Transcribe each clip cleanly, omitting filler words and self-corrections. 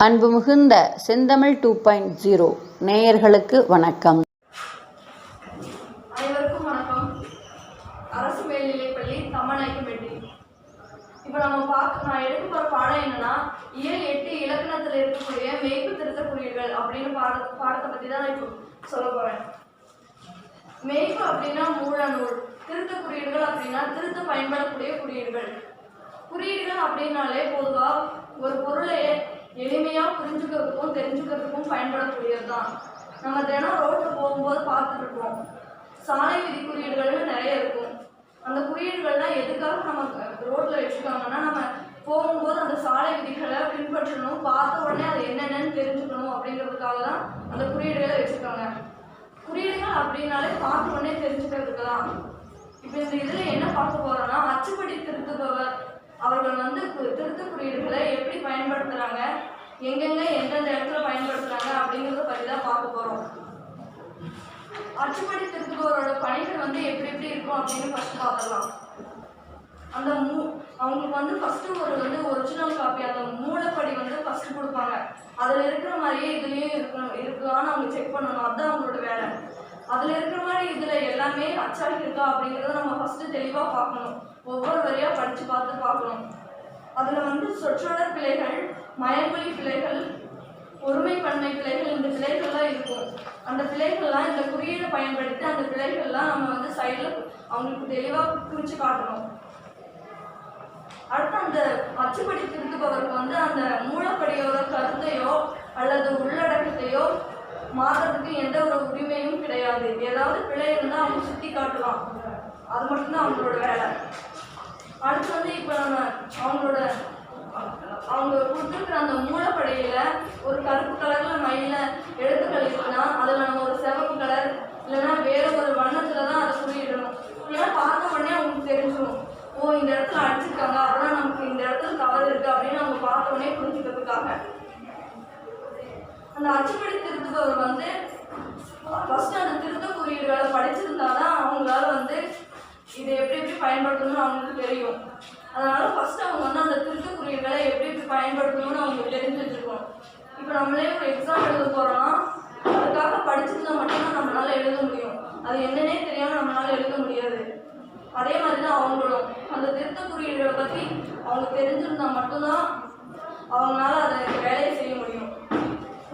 அன்பு மிகுந்த செந்தமிழ் 2.0 நேயர்களுக்கு வணக்கம். அனைவருக்கும் வணக்கம். அரசு மேல்நிலைப்பள்ளி தம்மநாயக்கன்பட்டி. இப்போ நான் எடுக்க போகிற பாடம் என்னன்னா, இயல் 8 இலக்கணத்தில் இருக்கக்கூடிய மெய்ப்பு திருத்த குறியீடுகள் அப்படின்னு பாடத்தை பற்றி தான் நான் இப்போ சொல்ல போகிறேன். மெய்ப்பு அப்படின்னா மூல நூல், திருத்த குறியீடுகள் அப்படின்னா திருத்த பயன்படக்கூடிய குறியீடுகள். குறியீடுகள் அப்படின்னாலே பொதுவாக ஒரு பொருளை எளிமையாக புரிஞ்சுக்கிறதுக்கும் தெரிஞ்சுக்கிறதுக்கும் பயன்படக்கூடியது தான். நம்ம தினம் ரோட்டில் போகும்போது பார்த்துருப்போம், சாலை விதி குறியீடுகள்னு நிறைய இருக்கும். அந்த குறியீடுகள்லாம் எதுக்காக நம்ம ரோட்டில் வச்சுருக்காங்கன்னா, நம்ம போகும்போது அந்த சாலை விதிகளை பின்பற்றணும், பார்த்த உடனே அது என்னென்னு தெரிஞ்சுக்கணும் அப்படிங்கிறதுக்காக தான் அந்த குறியீடுகளை வச்சுருக்காங்க. குறியீடுகள் அப்படின்னாலே பார்த்த உடனே தெரிஞ்சுக்கிறதுக்கு தான். இப்போ இந்த இதில் என்ன பார்க்க போகிறோன்னா, அச்சுப்படி திருத்துபவர் அவர்கள் திருத்த குறியீடுகளை எப்படி பயன்படுத்துகிறாங்க, எங்கெங்கே எந்தெந்த இடத்துல பயன்படுத்துகிறாங்க அப்படிங்கிறத பற்றி தான் பார்க்க போகிறோம். அச்சுப்படி திருத்துபவரோட பணிகள் எப்படி இருக்கும் அப்படின்னு ஃபஸ்ட் பார்க்கலாம். அந்த அவங்களுக்கு ஃபஸ்ட்டு ஒரு ஒரிஜினல் காப்பி, அந்த மூலப்படி ஃபஸ்ட்டு கொடுப்பாங்க. அதில் இருக்கிற மாதிரியே இதுலேயும் இருக்கலான்னு அவங்க செக் பண்ணணும். அதுதான் அவங்களோட வேலை. அதில் இருக்கிற மாதிரி இதில் எல்லாமே அச்சாகி இருக்கா அப்படிங்கிறத நம்ம ஃபஸ்ட்டு தெளிவாக பார்க்கணும். ஒவ்வொரு வரையாக படித்து பார்க்கணும். அதில் சொற்றொடர் பிழைகள், மயமொழி பிழைகள், ஒருமைப்பன்மை பிழைகள், இந்த பிழைகள்லாம் இருக்கும். அந்த பிழைகள்லாம் இந்த குறியீடை பயன்படுத்தி அந்த பிழைகள்லாம் நம்ம சைடில் அவங்களுக்கு தெளிவாக குறித்து காட்டணும். அடுத்து அந்த அச்சுப்படி திருத்துபவருக்கு அந்த மூலப்படியோட கருத்தையோ அல்லது உள்ளடக்கத்தையோ மாற்றத்துக்கு எந்த ஒரு உரிமையும் கிடையாது. ஏதாவது பிழை இருந்தால் அவங்க சுட்டி காட்டலாம். அது மட்டும்தான் அவங்களோட வேலை. அடுத்து இப்போ அவங்க கொடுத்துருக்குற அந்த மூலப்படையில் ஒரு கருப்பு கலரில் மயிலில் எழுத்துக்கள் இருக்குன்னா அதில் நம்ம ஒரு சிவப்பு கலர் இல்லைன்னா வேறு ஒரு வண்ணத்தில் தான் அதை குறியிடணும். ஏன்னா பார்த்த உடனே அவங்களுக்கு தெரிஞ்சிடும், ஓ இந்த இடத்துல அடிச்சிருக்காங்க, அப்படின்னா நமக்கு இந்த இடத்துல தவறு இருக்குது அப்படின்னு அவங்க பார்த்த உடனே புரிஞ்சுக்கிறதுக்காக. அந்த அச்சுப்படி திருத்துபவர் ஃபஸ்ட்டு அந்த திருத்த குறியீடுகளை படிச்சிருந்தாதான் அவங்களால இதை எப்படி பயன்படுத்தணும்னு அவங்களுக்கு தெரியும். அதனால் ஃபஸ்ட்டு அவங்க அந்த திருத்த குறியீடுகளை எப்படி பயன்படுத்தணும்னு அவங்களுக்கு தெரிஞ்சு வச்சுருக்கோம். இப்போ நம்மளே ஒரு எக்ஸாம் எழுத போகிறோம்னா அதுக்காக படிச்சிருந்தா மட்டும்தான் நம்மளால் எழுத முடியும். அது என்னன்னே தெரியாமல் நம்மளால் எழுத முடியாது. அதே மாதிரி தான் அவங்களும் அந்த திருத்த குறியீடுகளை பற்றி அவங்க தெரிஞ்சிருந்தால் மட்டும்தான் அவங்களால அதை வேலையை செய்ய முடியும்.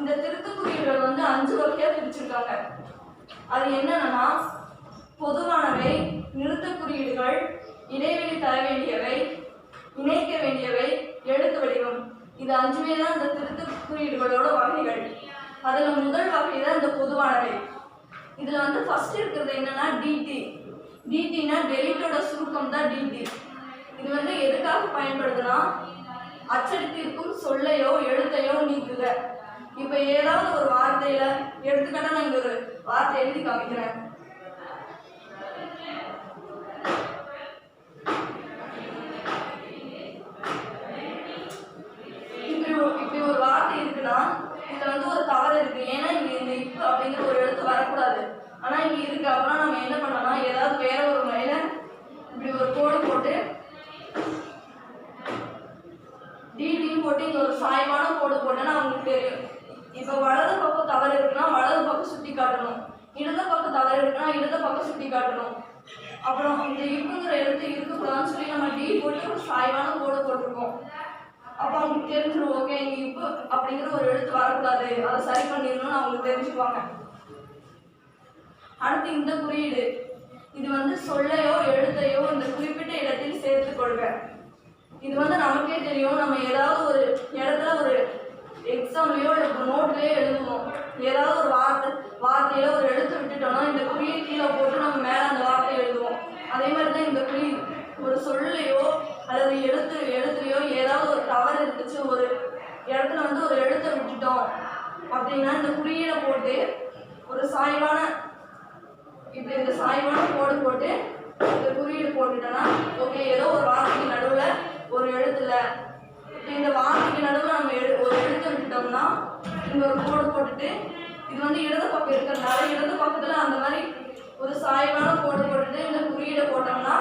இந்த திருத்த குறியீடுகள் 5 வகையாக பிரிச்சிருக்காங்க. அது என்னென்னா, பொதுவானவை, நிறுத்த குறியீடுகள், இடைவெளி தர வேண்டியவை, இணைக்க வேண்டியவை, எழுத்து வடிவம். இது 5மே தான் இந்த திருத்த குறியீடுகளோட வகைகள். அதில் முதல் வகை தான் இந்த பொதுவானவை. இதில் ஃபஸ்ட் இருக்கிறது என்னன்னா டிடி. டிடினா டெலிட்டோட சுருக்கம் தான் டிடி. இது எதுக்காக பயன்படுதுன்னா, அச்சடித்திருக்கும் சொல்லையோ எழுத்தையோ நீக்குக. இப்போ ஏதாவது ஒரு வார்த்தையில் எடுத்துக்கிட்டா நான் இங்கே ஒரு வார்த்தை எழுதி காமிக்கிறேன். இப்படி ஒரு வார்த்தை இருக்குன்னா இதில் ஒரு தவறு இருக்கு. ஏன்னா இங்கே இந்த இப்பு அப்படிங்கிற ஒரு எழுத்து வரக்கூடாது. ஆனால் இங்கே இருக்கு. அப்படின்னா நம்ம என்ன பண்ணோம்னா, ஏதாவது வேற ஒரு முறையில் இப்படி ஒரு கோடு போட்டு டிடியும் போட்டு இங்கே ஒரு சாய்வான கோடு போட்டோன்னா அவங்களுக்கு தெரியும். இப்போ வலது பக்கம் தவறு இருக்குன்னா வலது பக்கம் சுட்டி காட்டணும், இடது பக்கம் தவறு இருக்குன்னா இடது பக்கம் சுட்டி காட்டணும். அப்புறம் இந்த இப்புங்கிற எழுத்து இருக்கக்கூடாதுன்னு சொல்லி நம்ம டி போட்டு ஒரு சாய்வான கோடு போட்டிருக்கோம். அப்போ அவங்களுக்கு தெரிஞ்சிடும், ஓகே இங்கே இப்பு அப்படிங்கிற ஒரு எழுத்து வரக்கூடாது, அதை சரி பண்ணிடணும்னு அவங்களுக்கு தெரிஞ்சுக்குவாங்க. அடுத்து இந்த குறியீடு, இது சொல்லையோ எழுத்தையோ இந்த குறிப்பிட்ட இடத்தில் சேர்த்துக்கொள்க. இது நமக்கே தெரியும். நம்ம ஏதாவது ஒரு இடத்துல ஒரு எக்ஸாம்லையோ இல்லை நோட்லேயோ எழுதுவோம். ஏதாவது ஒரு வார்த்தையில ஒரு எழுத்து விட்டுட்டோம்னா இந்த குறியை கீழே போட்டு நம்ம மேலே அந்த வார்த்தையை எழுதுவோம். அதே மாதிரி தான் இந்த குறி, ஒரு சொல்லையோ அல்லது எழுத்துலையோ ஏதாவது ஒரு தவறு இருந்துச்சு, ஒரு இடத்துல ஒரு எழுத்தை விட்டுட்டோம் அப்படின்னா இந்த குறியீடை போட்டு ஒரு சாய்வான இந்த சாய்வான கோடு போட்டு இந்த குறியீடு போட்டுட்டோன்னா ஓகே, ஏதோ ஒரு வார்த்தைக்கு நடுவில் ஒரு எழுத்துல இந்த வார்த்தைக்கு நடுவில் நம்ம ஒரு எழுத்து விட்டுட்டோம்னா இங்கே ஒரு கோடு போட்டுட்டு இது இடது பக்கம் இருக்கிறதுனால இடது பக்கத்தில் அந்த மாதிரி ஒரு சாய்வான கோடு போட்டுட்டு இந்த குறியீடை போட்டோம்னா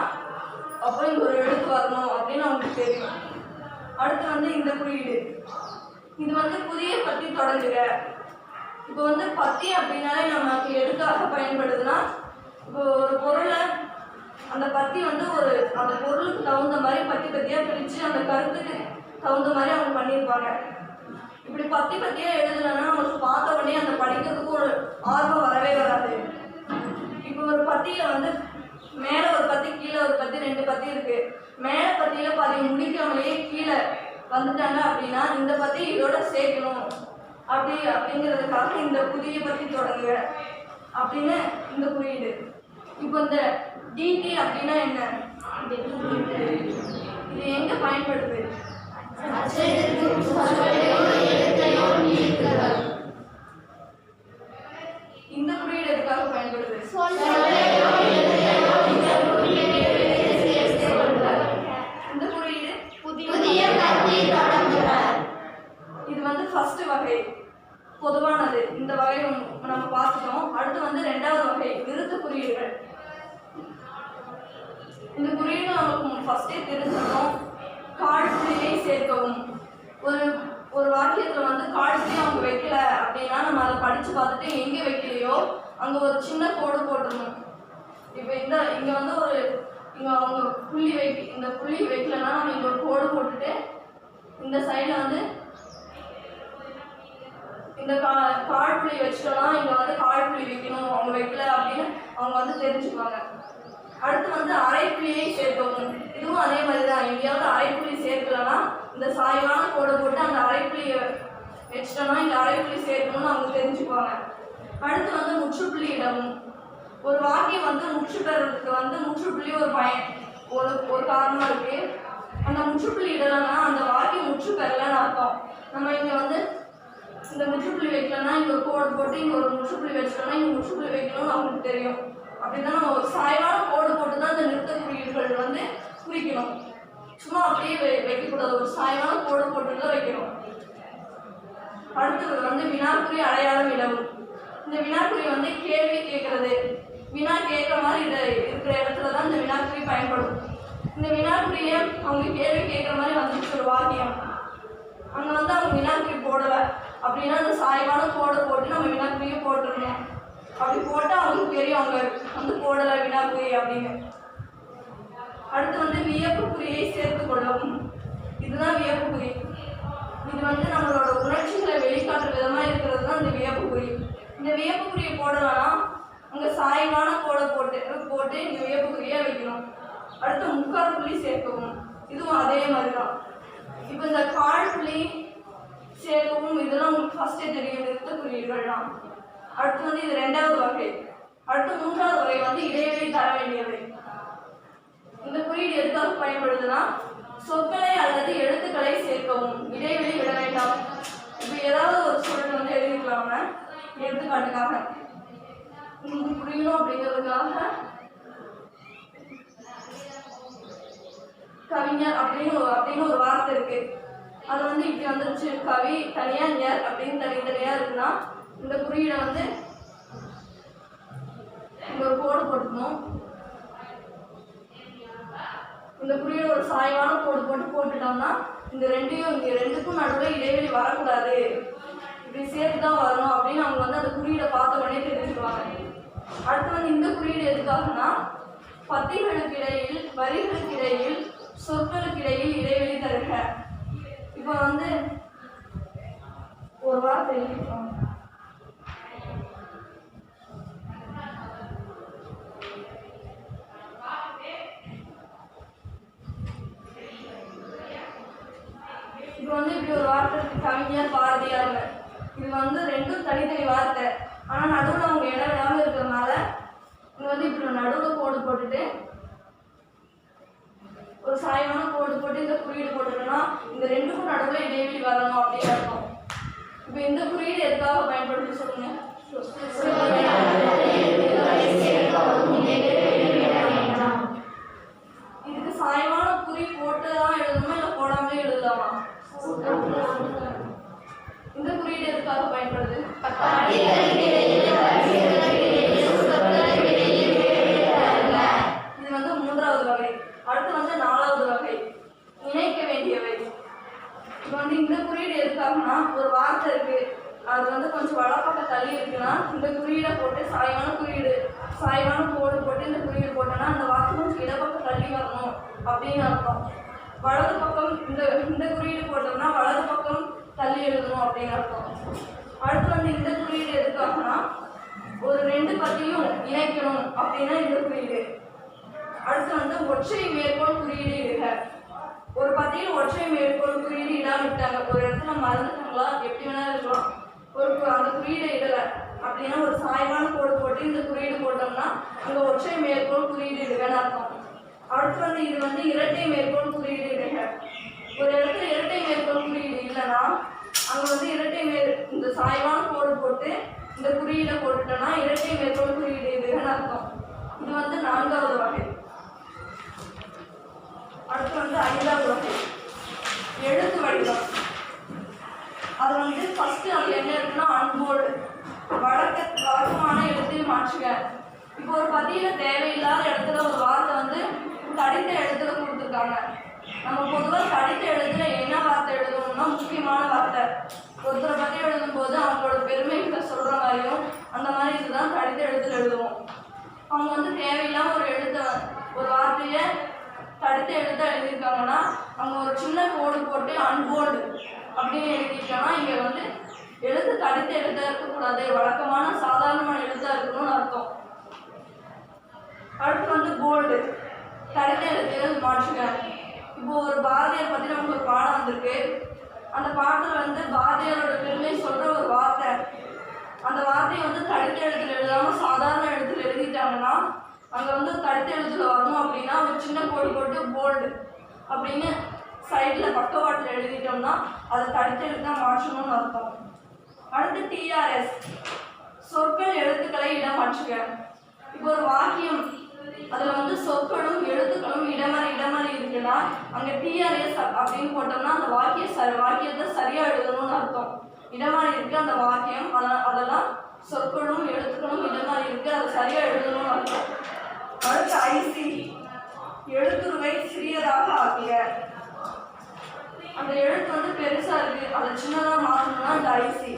அப்போ இங்கே ஒரு எழுத்து வரணும் அப்படின்னு அவங்களுக்கு தெரியும். அடுத்து இந்த குறியீடு இது வந்து புதிய பத்தி தொடங்குக. இப்போ வந்து பத்தி அப்படின்னாலே நமக்கு எதுக்காக பயன்படுதுன்னா, இப்போ ஒரு பொருளை அந்த பத்தி வந்து அந்த பொருளுக்கு தகுந்த மாதிரி பத்தி பத்தியாக பிரித்து அந்த கருத்துக்கு தகுந்த மாதிரி அவங்க பண்ணியிருப்பாங்க. இப்படி பத்தி பத்தியாக எழுதலைன்னா நமக்கு பார்த்த உடனே அந்த படிக்கிறதுக்கு ஒரு ஆர்வம் வரவே வராது. இப்போ ஒரு பத்தியில் வந்து மேலே ஒரு பத்தி கீழே ஒரு பத்தி 2 பத்தி இருக்குது. மேலே பத்தியில் பாதி முடிக்காமலேயே கீழே வந்துட்டாங்க அப்படின்னா இந்த பத்தி இதோட சேர்க்கணும் அப்படிங்கிறதுக்காக இந்த புதிய பத்தி தொடங்குக அப்படின்னு இந்த குறியீடு. இப்போ இந்த டிடி அப்படின்னா என்ன? இது எங்க பயன்படுது? இந்த குறியீடு எதுக்காக பயன்படுது? இந்த குறியீடு இது வந்து ஃபர்ஸ்ட் வகை, பொதுவானது. இந்த வகை நம்ம பார்த்துட்டோம். அடுத்து வந்து 2வது வகை விருத்த குறியீடுகள். இந்த குறியீடு நமக்கு ஃபர்ஸ்டே தெரிஞ்சுக்கணும். காழ்ப்புள்ளியை சேர்க்கவும். ஒரு வாக்கியத்தில் வந்து காழ்ப்புள்ளி அவங்க வைக்கல அப்படின்னா நம்ம அதை படித்து பார்த்துட்டு எங்கே வைக்கலையோ அங்கே ஒரு சின்ன கோடு போட்டுடணும். இப்போ இங்கே வந்து இங்கே அவங்க இந்த புள்ளி வைக்கலன்னா நம்ம இங்கே ஒரு கோடு போட்டுட்டு இந்த சைடில் வந்து இந்த காழ்ப்புள்ளி வச்சிட்டோம்னா இங்கே வந்து காழ்ப்புள்ளி வைக்கணும், அவங்க வைக்கல அப்படின்னு அவங்க வந்து தெரிஞ்சுக்குவாங்க. அடுத்து வந்து அரைப்புள்ளியை சேர்க்கவும். இதுவும் அதே மாதிரி தான். எங்கேயாவது அரைப்புள்ளி சேர்க்கலன்னா இந்த சாய்வான கோடை போட்டு அந்த அரைப்புள்ளியை வச்சிட்டோம்னா இங்கே அரைப்புள்ளி சேர்க்கணும்னு அவங்க தெரிஞ்சுக்குவாங்க. அடுத்து வந்து முற்றுப்புள்ளி இடவும். ஒரு வாக்கியம் வந்து முற்று பெறதுக்கு வந்து முற்றுப்புள்ளி ஒரு காரணமாக இருக்குது. அந்த முற்றுப்புள்ளி இடலைன்னா அந்த வாக்கியம் முற்று பெறலைன்னு அர்த்தம். நம்ம இங்கே வந்து இந்த முற்றுப்புள்ளி வைக்கலன்னா இங்கே ஒரு கோடு போட்டு இங்கே ஒரு முற்றுப்புள்ளி வச்சிட்டோம்னா இங்கே முற்றுப்புள்ளி வைக்கணும்னு அவங்களுக்கு தெரியும். அப்படின்னா நம்ம ஒரு சாய்வான கோடு போட்டு தான் அந்த நிறுத்த குறியீடுகள் வந்து குறிக்கணும். சும்மா அப்படியே வைக்கக்கூடாது. ஒரு சாய்வான கோடு போட்டு தான் வைக்கணும். அடுத்தது வந்து வினாக்குறி அடையாளம் இடவும். இந்த வினாக்குறி வந்து கேள்வி கேட்கறது, வினா கேட்குற மாதிரி இருக்கிற இடத்துல தான் இந்த வினாக்குறி பயன்படும். இந்த வினாக்குறியை அவங்க கேள்வி கேட்குற மாதிரி வந்துச்சு ஒரு வாக்கியம், அங்கே வந்து அவங்க வினாக்குறி போடலை அப்படின்னா அந்த சாய்வான கோடை போட்டு நம்ம வினாக்குறியை போட்டுருணும். அப்படி போட்டால் அவங்களுக்கு தெரியும் அவங்க வந்து போடலை வினாக்குறி அப்படின்னு. அடுத்து வந்து வியப்புக்குறியை சேர்த்து கொள்ளவும். இதுதான் வியப்புக்குறி. இது வந்து நம்மளோட உணர்ச்சிகளை வெளிக்காட்டுற விதமாக இருக்கிறது தான் இந்த வியப்புக்குறி. இந்த வியப்புக்குறியை போடலாம்னா அங்கே சாய்வான கோடை போட்டு இங்கே வியப்புக்குறியாக வைக்கணும். அடுத்து முக்கால் புள்ளி சேர்க்கவும். இதுவும் அதே மாதிரி தான். இப்போ இந்த கால் புள்ளி சேர்க்கவும் இதெல்லாம் உங்களுக்கு ஃபஸ்ட்டே தெரியும், நிறுத்த குறியீடுகள்லாம். அடுத்து வந்து இது 2வது வகை. அடுத்து 3வது வகை வந்து இடைவெளி தர வேண்டியவை. இந்த குறியீடு எதுக்காக பயன்படுதுன்னா, சொற்களை அல்லது எழுத்துக்களை சேர்க்கவும், இடைவெளி விட வேண்டாம். இப்போ ஏதாவது ஒரு சொல் வந்து எழுதிக்கலாம எடுத்துக்காட்டுக்காக உங்களுக்கு புரியணும் அப்படிங்கிறதுக்காக கவிஞர் அப்படின்னு ஒரு வார்த்தை இருக்கு. அது வந்து இப்படி வந்துருச்சு, கவி தனியா ஞர் அப்படின்னு தனித்தனியா இருக்குன்னா இந்த குறியீடை வந்து இங்க ஒரு கோடு போட்டுக்கணும். இந்த குறியீடு ஒரு சாய்வான கோடு போட்டுட்டோம்னா இந்த ரெண்டுக்கும் நடுவில் இடைவெளி வரக்கூடாது, இப்படி சேர்த்து தான் வரணும் அப்படின்னு அவங்க வந்து அந்த குறியீடை பார்த்த உடனே தெரிஞ்சுக்குவாங்க. அடுத்து வந்து இந்த குறியீடு எதுக்காகனா, பத்திகளுக்கு இடையில், வரிகளுக்கு இடையில், சொற்களுக்கு இடையில் இடைவெளி தருக. இப்போ வந்து ஒரு வார்த்தை எழுதிக்கலாம். இப்போ வந்து இப்படி ஒரு வார்த்தை கவிஞர் பாரதியார், இது வந்து ரெண்டும் தனித்தனி வார்த்தை. ஆனால் நடுவில் அவங்க இடம் விடாமல் இருக்கிறதுனால இங்கே வந்து இப்படி நடுவில் கோடு போட்டுட்டு ஒரு சாய்வான கோடு போட்டு இந்த குறியீடு போட்டுட்டோம்னா இந்த ரெண்டுக்கும் நடுவில் இடைவெளி வரணும் அப்படின்னு அர்த்தம். இப்போ இந்த குறியீடு எதுக்காக பயன்படுத்தி சொல்லுங்க. இதுக்கு சாய்வான குறி போட்டு தான் எழுதணுமா இல்லை போடாமலே எழுதலாமா? இந்த குறியீடு எதுக்காக பயன்படுது? இது வந்து 3வது வகை. அடுத்து வந்து 4வது வகை, இணைக்க வேண்டியவை. இப்போ வந்து இந்த குறியீடு எதுக்காகனா, ஒரு வார்த்தை இருக்கு, அது வந்து கொஞ்சம் வலப்பக்கம் தள்ளி இருக்குன்னா இந்த குறியீடை போட்டு சாய்வான கோடு போட்டு இந்த குறியீடு போட்டோன்னா அந்த வார்த்தை கொஞ்சம் இடப்பக்கம் தள்ளி வரணும் அப்படின்னு அர்த்தம். வலது பக்கம் இந்த குறியீடு போட்டோம்னா வலது பக்கம் தள்ளி எழுதணும் அப்படின்னு அர்த்தம். அடுத்து வந்து இந்த குறியீடு எதுக்காகனா ஒரு 2 பத்தியும் இணைக்கணும் அப்படின்னா இந்த குறியீடு. அடுத்து வந்து ஒற்றை மேற்கோள் குறியீடு இடுக. ஒரு பத்தியில் ஒற்றை மேற்கோள் குறியீடு இடாம விட்டாங்க, ஒரு இடத்துல மறந்துட்டாங்களா, எப்படி வேணா இருக்கலாம், அந்த குறியீடை இடலை அப்படின்னா ஒரு சாய்வான கோடு போட்டு இந்த குறியீடு போட்டோம்னா அங்கே ஒற்றை மேற்கோள் குறியீடு இடுகன்னு அர்த்தம். அடுத்து வந்து இது வந்து இரட்டை மேற்கோள் குறியீடு இடுக. ஒரு இடத்துல இரட்டை மேற்கோள் குறியீடு இல்லைன்னா அங்கே வந்து இந்த சாய்வான கோடு போட்டு இந்த குறியீடை போட்டுட்டோம்னா இரட்டை மேற்கோள் குறியீடு இடுகன்னு அர்த்தம். இது வந்து 4வது வகை. அடுத்து வந்து 5வது வகை எழுத்து வடிவம். அது வந்து ஃபர்ஸ்ட் அதில் என்ன இருக்குன்னா அன்போடு வழக்கமான எழுத்தில் மாற்றுக. இப்போ ஒரு பத்தியில் தேவையில்லாத இடத்துல ஒரு வார்த்தை வந்து தடித்த எழுத்துல கொடுத்துருக்காங்க. நம்ம பொதுவாக தடித்த எழுத்துல என்ன வார்த்தை எழுதணும்னா முக்கியமான வார்த்தை. ஒருத்தரை பற்றி எழுதும்போது அவங்களோட பெருமைகளை சொல்கிற மாதிரியும் அந்த மாதிரி இதுதான் தடித்த எழுத்துல எழுதுவோம். அவங்க வந்து தேவையில்லாமல் ஒரு வார்த்தையை தடுத்த எழுத்த எழுதியிருக்காங்கன்னா அவங்க ஒரு சின்ன கோடு போட்டு அன்போடு அப்படின்னு எழுதியிருக்காங்கன்னா இங்கே வந்து எழுத்து தடுத்த எழுத்தாக இருக்கக்கூடாது, வழக்கமான சாதாரணமான எழுத்தாக இருக்கணும்னு அர்த்தம். அடுத்து வந்து போல்டு தடுத்த எழுத்துகள் மாற்றுக. இப்போ ஒரு பாரதியார் பற்றி நமக்கு ஒரு பாடம் வந்திருக்கு. அந்த பாடத்தில் வந்து பாரதியாரோட பெருமை சொல்கிற ஒரு வார்த்தை, அந்த வார்த்தையை வந்து தடுத்த எழுத்துல எழுதாமல் சாதாரண எழுத்துல எழுதிட்டாங்கன்னா அங்கே வந்து தடுத்த எழுத்துல வரணும் அப்படின்னா ஒரு சின்ன கோடு போட்டு போல்டு அப்படின்னு சைடில் பக்கவாட்டில் எழுதிட்டோம்னா அதை தடுத்த எழுத்தான் மாற்றணும்னு அர்த்தம். அடுத்து டிஆர்எஸ் சொற்கள் எழுத்துக்களை இடமாற்றுக. இப்போ ஒரு வாக்கியம் அதில் வந்து சொற்களும் எழுத்துக்களும் இடமாறி இருக்குன்னா அங்கே டிஆர்எஸ் அப்படின்னு போட்டோம்னா அந்த வாக்கியத்தை சரியாக எழுதணும்னு அர்த்தம். இடமாறி இருக்கு அந்த வாக்கியம், அதெல்லாம் சொற்களும் எழுத்துக்களும் இடமாறி இருக்கு, அதை சரியாக எழுதணும்னு அர்த்தம். அடுத்து ஐசி எழுத்துருவை சிறியதாக ஆக்குக. அந்த எழுத்து வந்து பெருசா இருக்கு, அதை சின்னதாக மாற்றணும்னா அந்த ஐசி.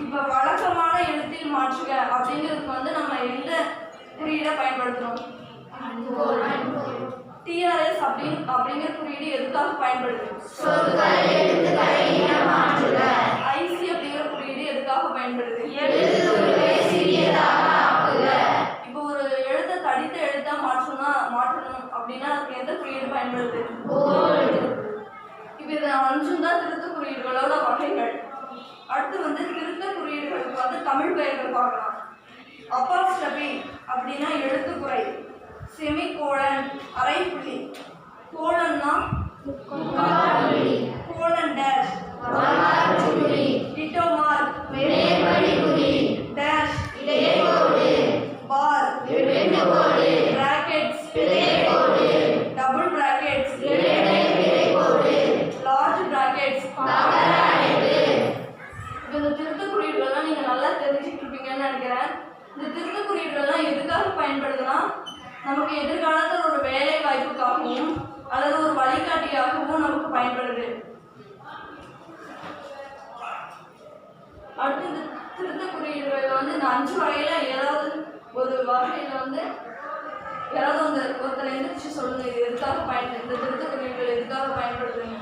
இப்போ வழக்கமான எழுத்தில் மாற்றுக அப்படிங்கிறதுக்கு வந்து நம்ம எந்த குறியீடை பயன்படுத்தணும்? டிஆர்எஸ் அப்படிங்கிற குறியீடு எதுக்காக பயன்படுது? ஐசி அப்படிங்கிற குறியீடு எதுக்காக பயன்படுது? இப்போ ஒரு எழுத்தை தடித்த எழுத்தா மாற்றணும் அப்படின்னா அதுக்கு எந்த குறியீடு பயன்படுது? இப்போ இது 5 தான் திருத்த குறியீடுகளோட வகைகள். அடுத்து வந்து திருத்த குறியீடுகளுக்கு வந்து தமிழ் பெயர்கள் பார்க்கலாம். அப்பாஸ்ட்ரபி அப்படின்னா எழுத்துக்குறை, செமிகோலன் அரைப்புள்ளி, கோலன்னா colon dash, ditto mark dash, bar, brackets, double brackets, large brackets. இந்த திருத்த குறியீடுகள்லாம் நீங்கள் நல்லா தெரிஞ்சுட்டு இருப்பீங்கன்னு நினைக்கிறேன். இந்த திருத்த குறியீடுகள்லாம் எதுக்காக பயன்படுதுன்னா நமக்கு எதிர்காலத்தில் ஒரு வேலை வாய்ப்புக்காகவும் அல்லது ஒரு வழிகாட்டியாகவும் நமக்கு பயன்படுது. அடுத்து இந்த திருத்த குறியீடுகளில் வந்து இந்த 5 வகையில் ஏதாவது ஒரு வகையில் வந்து யாராவது ஒருத்தர் எந்திரிச்சு சொல்லுங்க, இது எதுக்காக பயன்படுது, இந்த திருத்த குறியீடுகள் எதுக்காக பயன்படுதுங்க?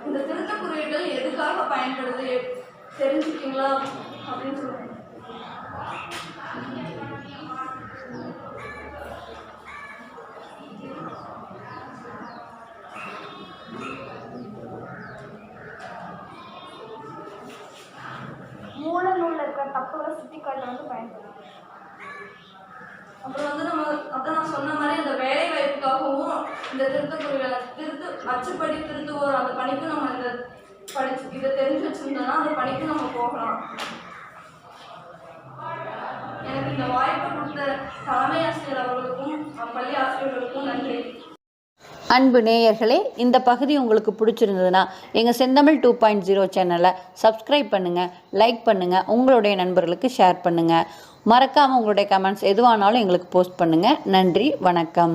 இந்த திருத்த குறியீடுகள் எதுக்காக பயன்படுது தெரிஞ்சுக்கிங்களா அப்படின்னு சொல்லுங்க. மூல நூலில் இருக்கிற தப்புகளை சுட்டி காட்ட வந்து பயன்படுது. அப்புறம் வந்து நான் சொன்ன மாதிரி இந்த வேலை வாய்ப்புக்காகவும் இந்த திருத்தக்குறிகளை அச்சுப்படி திருத்துவோர் அந்த பணிக்கு நம்ம இதை தெரிஞ்சு வச்சுருந்தோம்னா அந்த பணிக்கு நம்ம போகலாம். எனக்கு இந்த வாய்ப்பை கொடுத்த தலைமை ஆசிரியர் அவர்களுக்கும் பள்ளி ஆசிரியர்களுக்கும் நன்றி. அன்பு நேயர்களே, இந்த பகுதி உங்களுக்கு பிடிச்சிருந்ததுன்னா எங்கள் செந்தமிழ் 2.0 சேனலை சப்ஸ்கிரைப் பண்ணுங்கள், லைக் பண்ணுங்கள், உங்களுடைய நண்பர்களுக்கு ஷேர் பண்ணுங்கள். மறக்காமல் உங்களுடைய கமெண்ட்ஸ் எதுவானாலும் எங்களுக்கு போஸ்ட் பண்ணுங்கள். நன்றி, வணக்கம்.